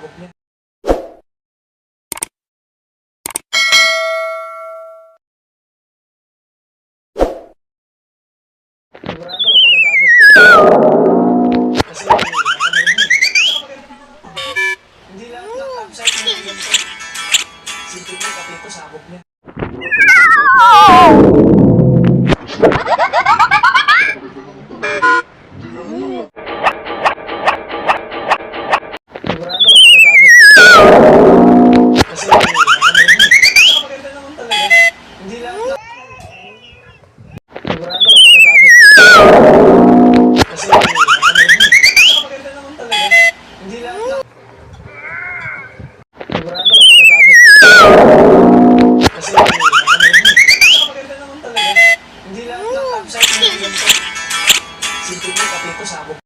sabog niya. Sigurado, pagkatapos ko. Kasi, hindi lang campsite na yun. Simple mo, pati ito, sabog niya.